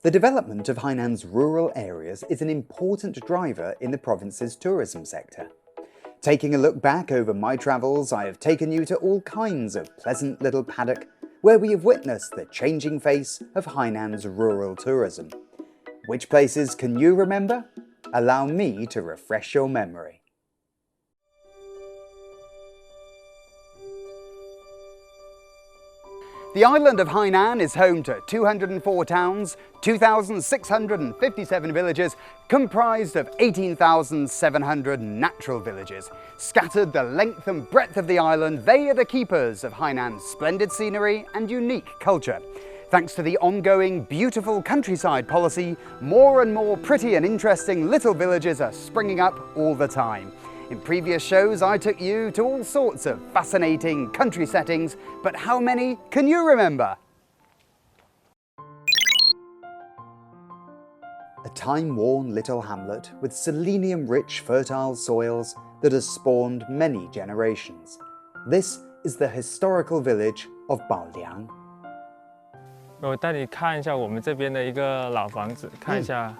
The development of Hainan's rural areas is an important driver in the province's tourism sector. Taking a look back over my travels, I have taken you to all kinds of pleasant little paddock where we have witnessed the changing face of Hainan's rural tourism. Which places can you remember? Allow me to refresh your memory. The island of Hainan is home to 204 towns, 2,657 villages, comprised of 18,700 natural villages. Scattered the length and breadth of the island, they are the keepers of Hainan's splendid scenery and unique culture. Thanks to the ongoing beautiful countryside policy, more and more pretty and interesting little villages are springing up all the time. In previous shows, I took you to all sorts of fascinating country settings, but how many can you remember? A time-worn little hamlet with selenium-rich fertile soils that has spawned many generations. This is the historical village of Baoliang. 我带你看一下我们这边的一个老房子，看一下。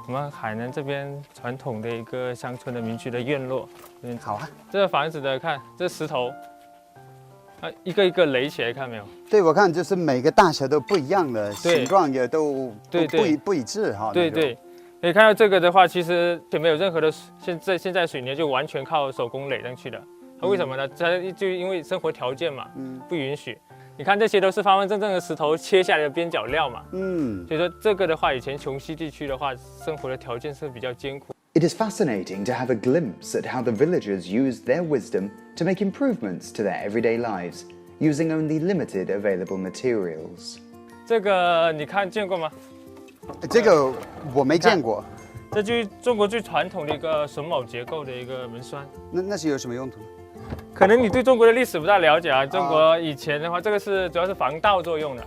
我们海南这边传统的一个乡村的民居的院落，好啊。这个房子的看，这石头，一个一个垒起来，看没有？对，我看就是每个大小都不一样的，形状也都不一致哈。对对，可以看到这个的话，其实也没有任何的现在水泥就完全靠手工垒上去的。它为什么呢？它就因为生活条件嘛，不允许。 你看，这些都是方方正正的石头切下来的边角料嘛。所以说这个的话，以前穷溪地区的话，生活的条件是比较艰苦。It is fascinating to have a glimpse at how the villagers used their wisdom to make improvemements to their everyday lives, using only limited available materials. 这个你看见过吗？这个我没见过。这就是中国最传统的一个榫卯结构的一个门栓。那是有什么用途？ 可能你对中国的历史不大了解啊。中国以前的话，这个是主要是防盗作用的，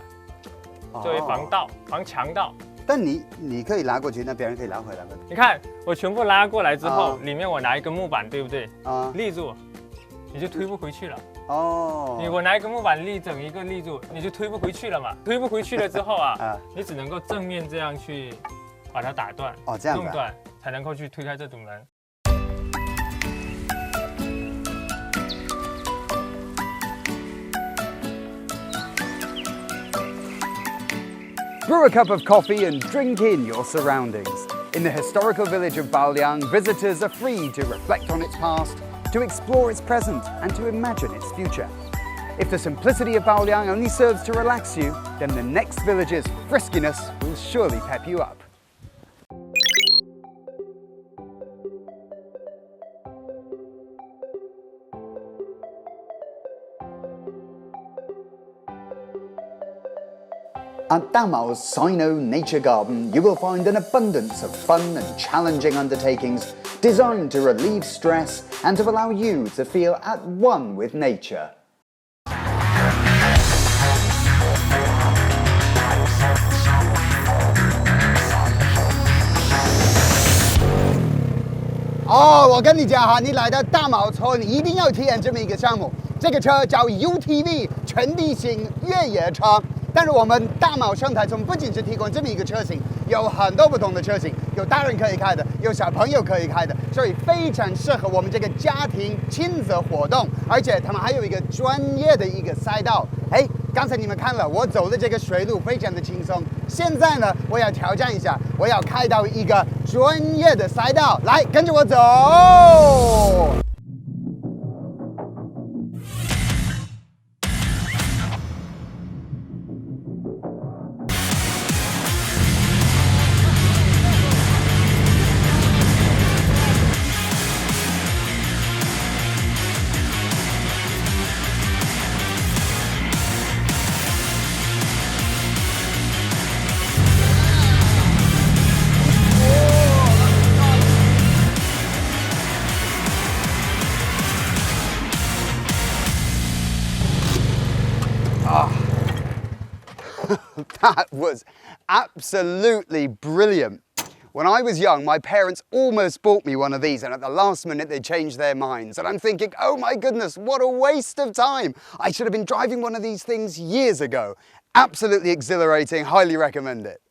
作为防盗、防强盗。但你可以拉过去，那别人可以拉回来吗？你看，我全部拉过来之后，里面我拿一根木板，对不对？立住，你就推不回去了。我拿一根木板整一个立住，你就推不回去了嘛。推不回去了之后你只能够正面这样去把它打断，这样子，弄断，才能够去推开这堵门。 Brew a cup of coffee and drink in your surroundings. In the historical village of Baoliang, visitors are free to reflect on its past, to explore its present, and to imagine its future. If the simplicity of Baoliang only serves to relax you, then the next village's friskiness will surely pep you up. At Damo's Sino Nature Garden, you will find an abundance of fun and challenging undertakings designed to relieve stress and to allow you to feel at one with nature. Oh, 我跟你讲哈，你来到大毛村一定要体验这么一个项目。这个车叫 UTV 全地形越野车。 但是我们大毛生态村不仅是提供这么一个车型，有很多不同的车型，有大人可以开的，有小朋友可以开的，所以非常适合我们这个家庭亲子活动。而且他们还有一个专业的一个赛道。刚才你们看了，我走的这个水路非常的轻松。现在呢，我要挑战一下，我要开到一个专业的赛道，来跟着我走。 That was absolutely brilliant. When I was young, my parents almost bought me one of these, and at the last minute they changed their minds. And I'm thinking, oh my goodness, what a waste of time. I should have been driving one of these things years ago. Absolutely exhilarating, highly recommend it.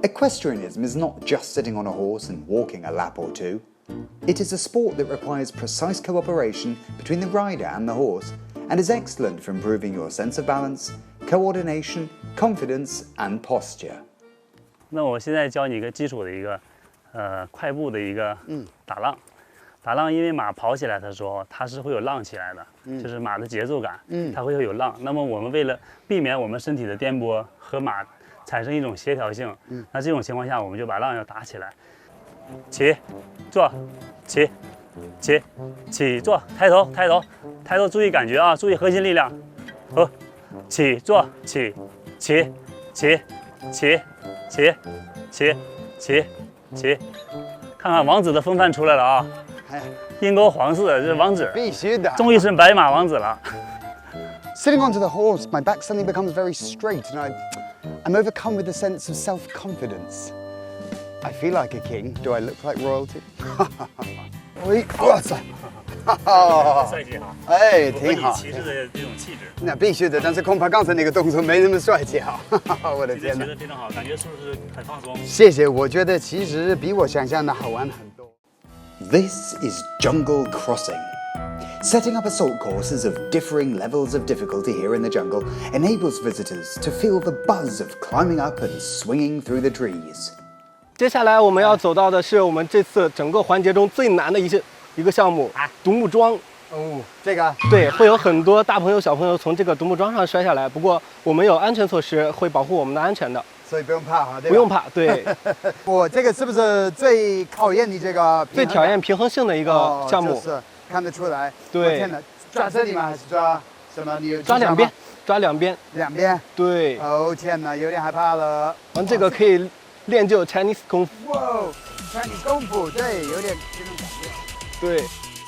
Equestrianism is not just sitting on a horse and walking a lap or two. It is a sport that requires precise cooperation between the rider and the horse and is excellent for improving your sense of balance, coordination, confidence, and posture. 那我现在教你一个基础的一个快步的一个打浪。打浪，因为马跑起来的时候，它是会有浪起来的，就是马的节奏感，它会有浪。那么我们为了避免我们身体的颠簸和马产生一种协调性，那这种情况下，我们就把浪要打起来。起，坐，起，起，起坐，抬头，抬头，抬头，注意感觉啊，注意核心力量。起坐，起，起，起，起，起，起，起，起。看看王子的风范出来了啊！鹰钩黄色的，这是王子，必须的，终于是白马王子了。Sitting onto the horse, my back suddenly becomes very straight, and I'm overcome with a sense of self-confidence. I feel like a king. Do I look like royalty? 哇塞！帅气哈！哎，挺好。骑士的这种气质。那必须的，但是恐怕刚才那个动作没那么帅气哈。我的天哪！觉得非常好，感觉是不是很放松？谢谢，我觉得其实比我想象的好玩很多。This is jungle crossing. Setting up assault courses of differing levels of difficulty here in the jungle enables visitors to feel the buzz of climbing up and swinging through the trees. 接下来我们要走到的是我们这次整个环节中最难的一个项目——独木桩。哦，这个对，会有很多大朋友小朋友从这个独木桩上摔下来，不过我们有安全措施，会保护我们的安全的，所以不用怕哈，对吧？不用怕。对，我这个是不是最考验你这个最考验平衡性的一个项目？就是看得出来。对，天哪，抓这里吗？还是抓什么？你抓两边，抓两边。两边。对。哦天哪，有点害怕了。完这个可以练就 Chinese 功夫。哇 ，Chinese 功夫，对，有点这种感觉。对。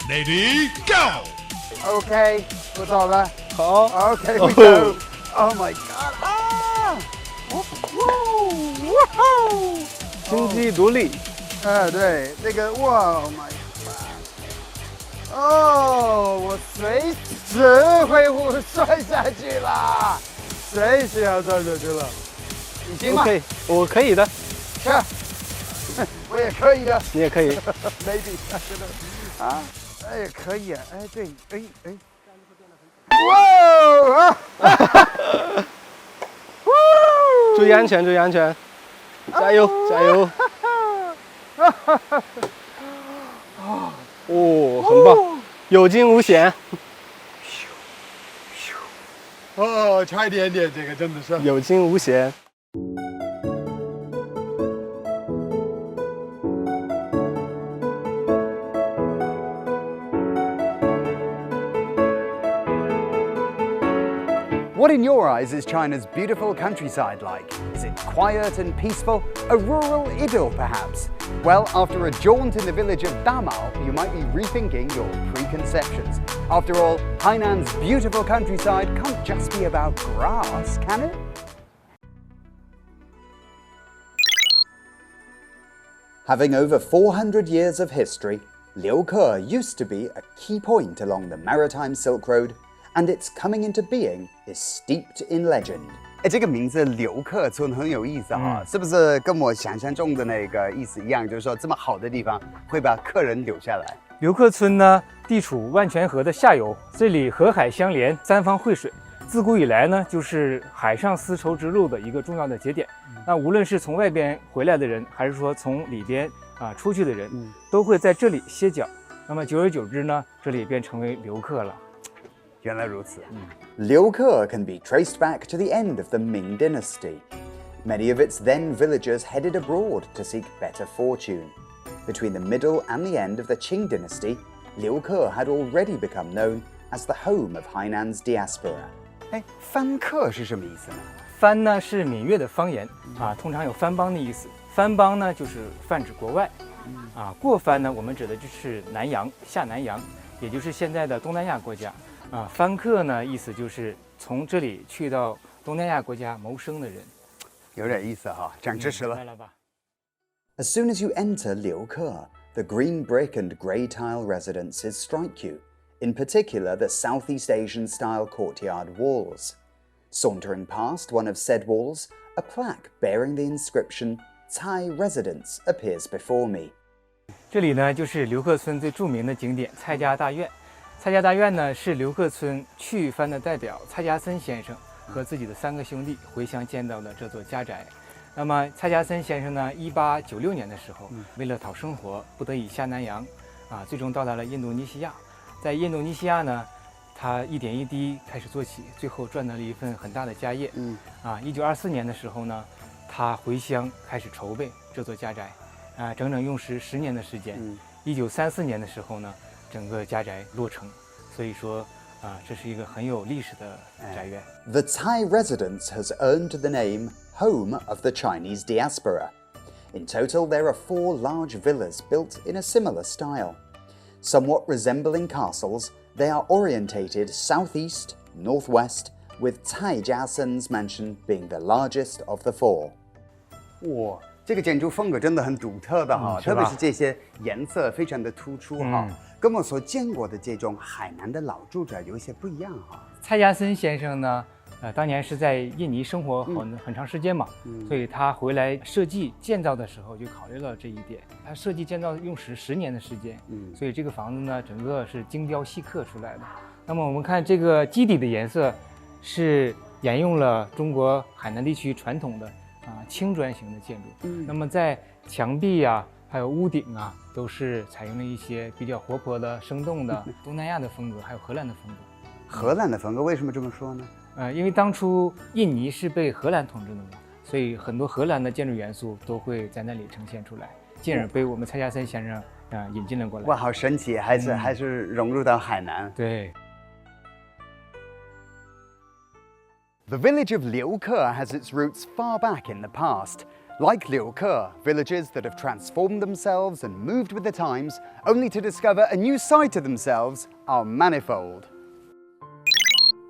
Ready, go！OK， 我走了。好。OK，we go。Oh my god！ 啊！哇！金鸡独立。对，这个哇 ，Oh my god！ 哦，我随时会摔下去啦，随时要摔下去了。你行吗？我可以的。是，我也可以的。你也可以。Maybe， 真的啊，哎，可以，哎，对，哎。哇！注意安全，注意安全，加油，加油！哦，很棒，有惊无险。哦，差一点点，这个真的是有惊无险。What in your eyes is China's beautiful countryside like? Is it quiet and peaceful? A rural idyll, perhaps? Well, after a jaunt in the village of Damao, you might be rethinking your preconceptions. After all, Hainan's beautiful countryside can't just be about grass, can it? Having over 400 years of history, Liuke used to be a key point along the maritime Silk Road, and its coming into being is steeped in legend. 哎，这个名字留客村很有意思哈，是不是跟我想象中的那个意思一样？就是说这么好的地方会把客人留下来。留客村呢，地处万泉河的下游，这里河海相连，三方汇水。自古以来呢，就是海上丝绸之路的一个重要的节点。那无论是从外边回来的人，还是说从里边出去的人，都会在这里歇脚。那么久而久之呢，这里便成为留客了。原来如此。Liuke can be traced back to the end of the Ming Dynasty. Many of its then villagers headed abroad to seek better fortune. Between the middle and the end of the Qing Dynasty, Liuke had already become known as the home of Hainan's diaspora. 哎，番客是什么意思呢？番呢是闽粤的方言通常有番邦的意思。番邦呢就是泛指国外，过番呢我们指的就是南洋、下南洋，也就是现在的东南亚国家。番客呢意思就是从这里去到东南亚国家谋生的人。有点意思哈，长知识了。As soon as you enter Liuke, the green brick and grey tile residences strike you, in particular the Southeast Asian-style courtyard walls. Sauntering past one of said walls, a plaque bearing the inscription Thai residence appears before me. 这里呢，就是刘克村最著名的景点蔡家大院。蔡家大院呢，是刘克村去番的代表蔡家森先生和自己的3个兄弟回乡建造的这座家宅。那么蔡家森先生呢，1896年的时候，为了讨生活，不得已下南洋，最终到达了印度尼西亚。在印度尼西亚呢，他一点一滴开始做起，最后赚到了一份很大的家业。1924年的时候呢，他回乡开始筹备这座家宅，整整用时10年的时间。1934年的时候呢，整个家宅落成。所以说，这是一个很有历史的宅院。The Thai residence has earned the name Home of the Chinese Diaspora. In total, there are 4 large villas built in a similar style. Somewhat resembling castles, they are orientated southeast, northwest, with Cai Jiasen's mansion being the largest of the 4. 哇，这个建筑风格真的很独特的哈，特别是这些颜色非常的突出哈，跟我所见过的这种海南的老住宅有一些不一样哈。蔡家森先生呢，当年是在印尼生活很长时间嘛，所以他回来设计建造的时候就考虑了这一点。他设计建造用时10年的时间，所以这个房子呢，整个是精雕细刻出来的。那么我们看这个基底的颜色是沿用了中国海南地区传统的青砖型的建筑。那么在墙壁还有屋顶都是采用了一些比较活泼的、生动的东南亚的风格，还有荷兰的风格。荷兰的风格为什么这么说呢？因为当初印尼是被荷兰统治的嘛，所以很多荷兰的建筑元素都会在那里呈现出来，进而被我们蔡家森先生引进了过来。哇，好神奇，还是融入到海南。对。The village of Liuke has its roots far back in the past. Like Liuke, villages that have transformed themselves and moved with the times, only to discover a new side to themselves, are manifold.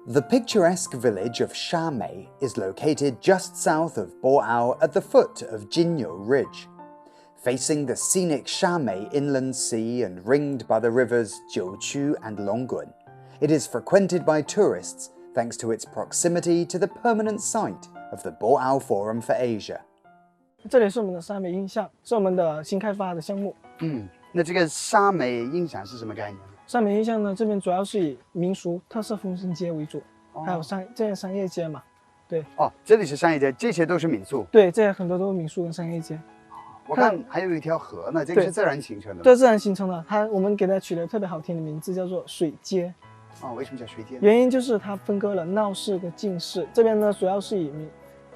The picturesque village of Shamei is located just south of Bo'ao at the foot of Jinyo Ridge. Facing the scenic Shamei Inland Sea and ringed by the rivers Jiuqiu and Longgun, it is frequented by tourists thanks to its proximity to the permanent site of the Bo'ao Forum for Asia. 这里是我们的沙美印象，是我们的新开发的项目。那这个沙美印象是什么概念？沙美印象呢，这边主要是以民俗特色风情街为主，还有这些商业街嘛。对。这里是商业街，这些都是民宿。对，这些很多都是民宿跟商业街。我看还有一条河呢，这个是自然形成的。对，自然形成的，我们给它取了特别好听的名字，叫做水街。为什么叫水街？原因就是它分割了闹市跟静市，这边呢主要是以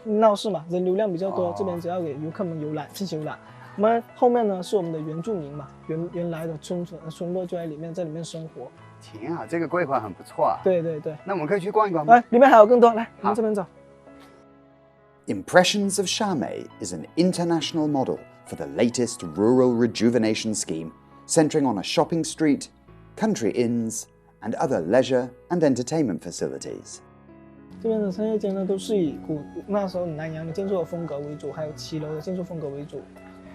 闹市嘛，人流量比较多，这边主要给游客们进行游览。我们后面呢是我们的原住民嘛，原来的村落就在里面生活。挺好，这个规划很不错啊。对对对。那我们可以去逛一逛吗？来，里面还有更多，来，我们这边走。Impressions of Shamei is an international model for the latest rural rejuvenation scheme, centering on a shopping street, country inns, and other leisure and entertainment facilities. 这边的商业街呢，都是以那时候南洋的建筑的风格为主，还有骑楼的建筑风格为主。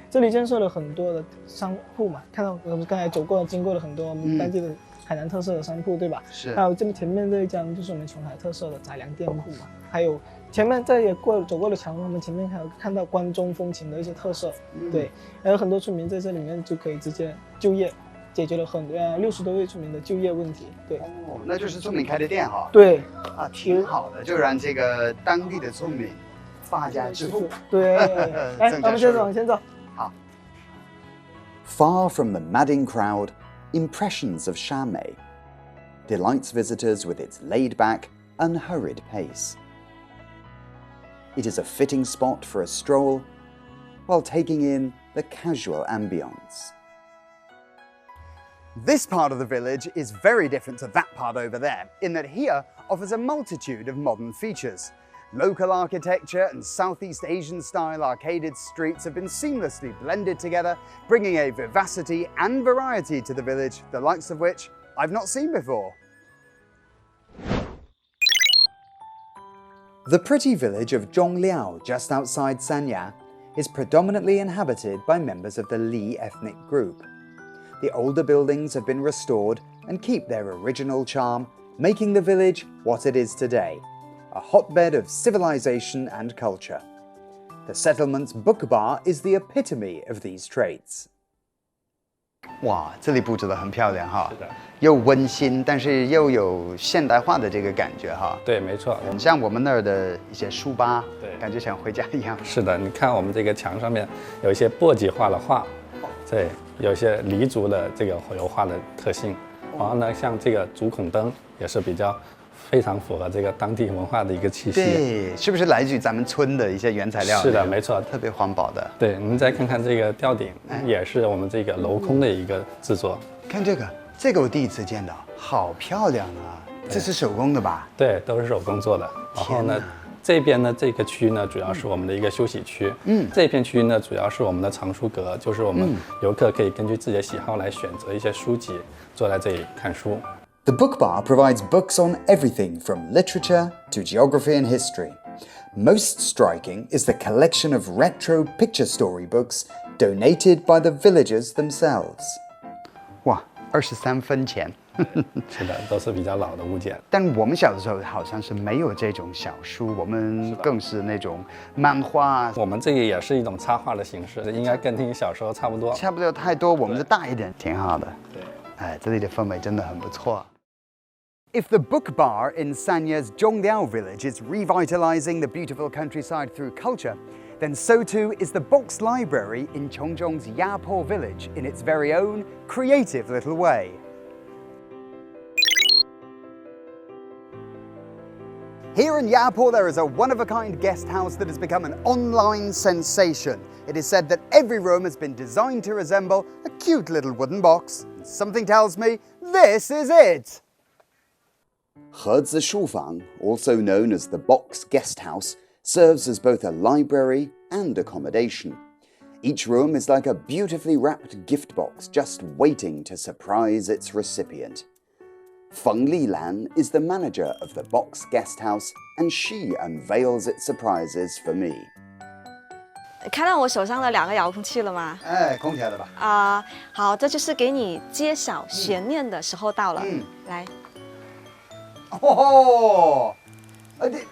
这里建设了很多的商铺嘛，看到我们刚才经过了很多我们当地的海南特色的商铺，对吧？是。还有这边前面这一家就是我们琼海特色的杂粮店铺嘛，还有前面走过了墙，我们前面还有看到关中风情的一些特色，对，还有很多村民在这里面就可以直接就业。解决了60多位村民的就业问题，对。那就是村民开的店哈。对。挺好的，就让这个当地的村民发家致富。对。来，我们接着往前走。好。Far from the madding crowd, impressions of Shamei delights visitors with its laid-back, unhurried pace. It is a fitting spot for a stroll while taking in the casual ambience. This part of the village is very different to that part over there, in that here offers a multitude of modern features. Local architecture and Southeast Asian-style arcaded streets have been seamlessly blended together, bringing a vivacity and variety to the village, the likes of which I've not seen before. The pretty village of Zhongliao, just outside Sanya, is predominantly inhabited by members of the Li ethnic group. The older buildings have been restored and keep their original charm, making the village what it is today, a hotbed of civilization and culture. The settlement's book bar is the epitome of these traits. 哇，这里布置得很漂亮哈，是的，又温馨，但是又有现代化的这个感觉哈。对，没错。很像我们那儿的一些书吧，对感觉像回家一样。是的，你看我们这个墙上面有一些簸箕画的画，对，有一些黎族的这个油画的特性。然后呢，像这个竹孔灯也是比较非常符合这个当地文化的一个气息。对，是不是来自于咱们村的一些原材料？是的，没错，特别环保的。对，您再看看这个吊顶，也是我们这个镂空的一个制作。看这个，这个我第一次见到，好漂亮啊！这是手工的吧？对，都是手工做的。然后呢，这边呢这个区呢主要是我们的一个休息区，这片区域呢主要是我们的藏书阁，就是我们游客可以根据自己的喜好来选择一些书籍，坐在这里看书。The book bar provides books on everything from literature to geography and history. Most striking is the collection of retro picture storybooks donated by the villagers themselves. 哇，23分钱。是的，都是比较老的物件。但我们小的时候好像是没有这种小书，我们更是那种漫画。我们这个也是一种插画的形式，应该跟你小时候差不多。差不多太多，我们就大一点，挺好的。对，哎，这里的氛围真的很不错。If the book bar in Sanya's Zhongliao village is revitalizing the beautiful countryside through culture, then so too is the Box Library in Chongzhong's Yapo village in its very own creative little way. Here in Yapo, there is a one-of-a-kind guest house that has become an online sensation. It is said that every room has been designed to resemble a cute little wooden box. And something tells me this is it. 盒子书房, also known as the Box Guest House, serves as both a library and accommodation. Each room is like a beautifully wrapped gift box just waiting to surprise its recipient. Feng Lilan is the manager of the Box Guest House, and she unveils its surprises for me. 看到我手上的2个遥控器了吗？哎，空调的吧？好，这就是给你揭晓悬念的时候到了。来。哦，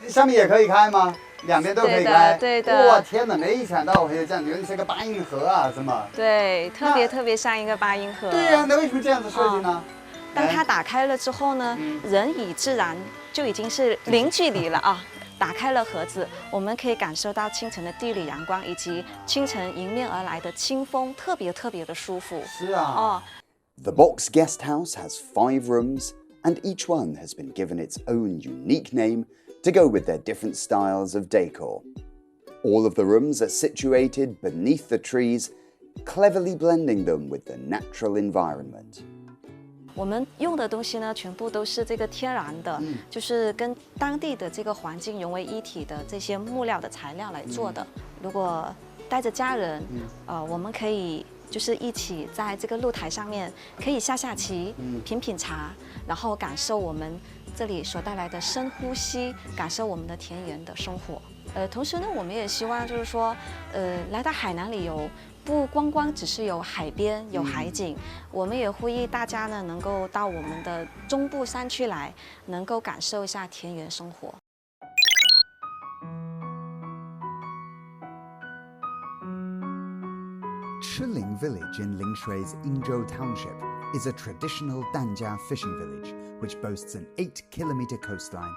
上面也可以开吗？两边都可以开。对的。哇，天哪，没想到会这样，原来是个8音盒啊，什么？对，特别像一个8音盒。对呀，那为什么这样子设计呢？当它打开了之后呢，人与自然就已经是零距离了啊。打开了盒子，我们可以感受到清晨的地里阳光，以及清晨迎面而来的清风，特别的舒服。是啊。The Box Guest House has 5 rooms, and each one has been given its own unique name to go with their different styles of decor. All of the rooms are situated beneath the trees, cleverly blending them with the natural environment. 我们用的东西呢，全部都是这个天然的，就是跟当地的这个环境融为一体的这些木料的材料来做的。如果带着家人，我们可以就是一起在这个露台上面可以下棋，品茶，然后感受我们这里所带来的深呼吸，感受我们的田园的生活。同时呢，我们也希望就是说，来到海南旅游。不光只是有海边有海景，我们也呼吁大家呢能够到我们的中部山区来，能够感受一下田园生活。Chiling Village in Lingshui's Yingzhou Township is a traditional Danjia fishing village which boasts an 8-kilometer coastline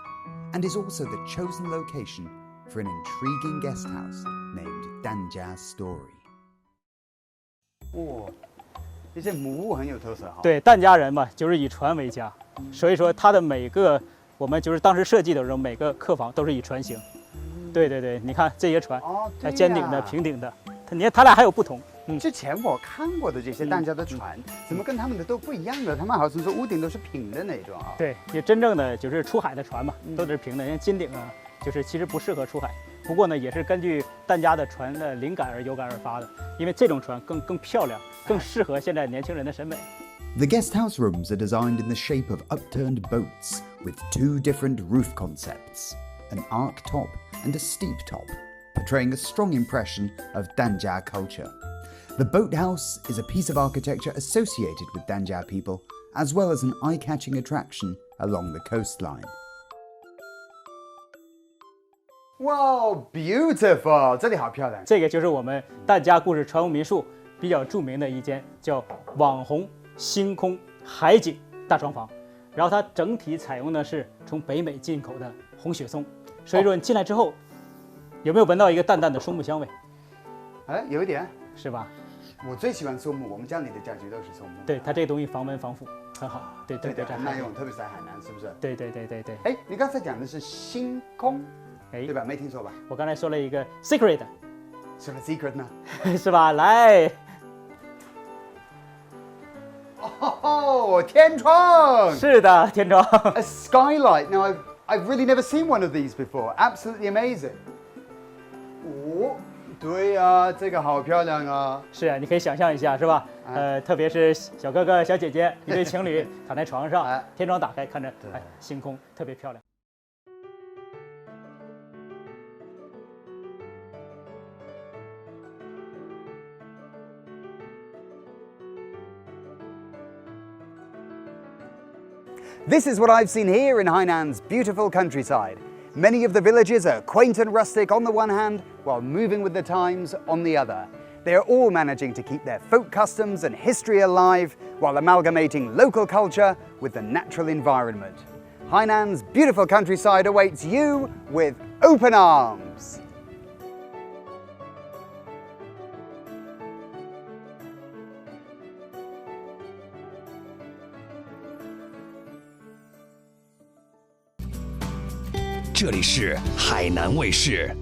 and is also the chosen location for an intriguing guest house named Danjia Story. 哇，这些木屋很有特色哈。对，疍家人嘛，就是以船为家，所以说它的每个我们就是当时设计的时候，每个客房都是以船形。对，你看这些船，尖顶的、平顶的，你看它俩还有不同。之前我看过的这些疍家的船，怎么跟他们的都不一样的？他们好像说屋顶都是平的那种啊。对，也真正的就是出海的船嘛，都是平的。像金顶啊，就是其实不适合出海。不过呢，也是根据疍家的船的灵感而有感而发的，因为这种船更漂亮，更适合现在年轻人的审美。The guest house rooms are designed in the shape of upturned boats with 2 different roof concepts, an arc top and a steep top, portraying a strong impression of Danjia culture. The boathouse is a piece of architecture associated with Danjia people, as well as an eye-catching attraction along the coastline. 哇 ，beautiful， 这里好漂亮。这个就是我们疍家故事船屋民宿比较著名的一间叫网红星空海景大床房，然后它整体采用的是从北美进口的红雪松，所以说你进来之后，有没有闻到一个淡淡的松木香味？哎，有一点，是吧？我最喜欢松木，我们家里的家具都是松木。对，它这个东西防蚊防腐很好，对，很耐用，特别是在海南，是不是？对。哎，你刚才讲的是星空，哎，对吧？没听错吧？我刚才说了一个 secret， 什么 secret 呢？是吧？来，哦，天窗。是的，天窗。A skylight. Now I've really never seen one of these before. Absolutely amazing. 哦，对呀，这个好漂亮啊。是啊，你可以想象一下，是吧？特别是小哥哥、小姐姐，一对情侣躺在床上，天窗打开，看着星空，特别漂亮。This is what I've seen here in Hainan's beautiful countryside. Many of the villages are quaint and rustic on the one hand, while moving with the times on the other. They are all managing to keep their folk customs and history alive, while amalgamating local culture with the natural environment. Hainan's beautiful countryside awaits you with open arms. “这里是海南卫视。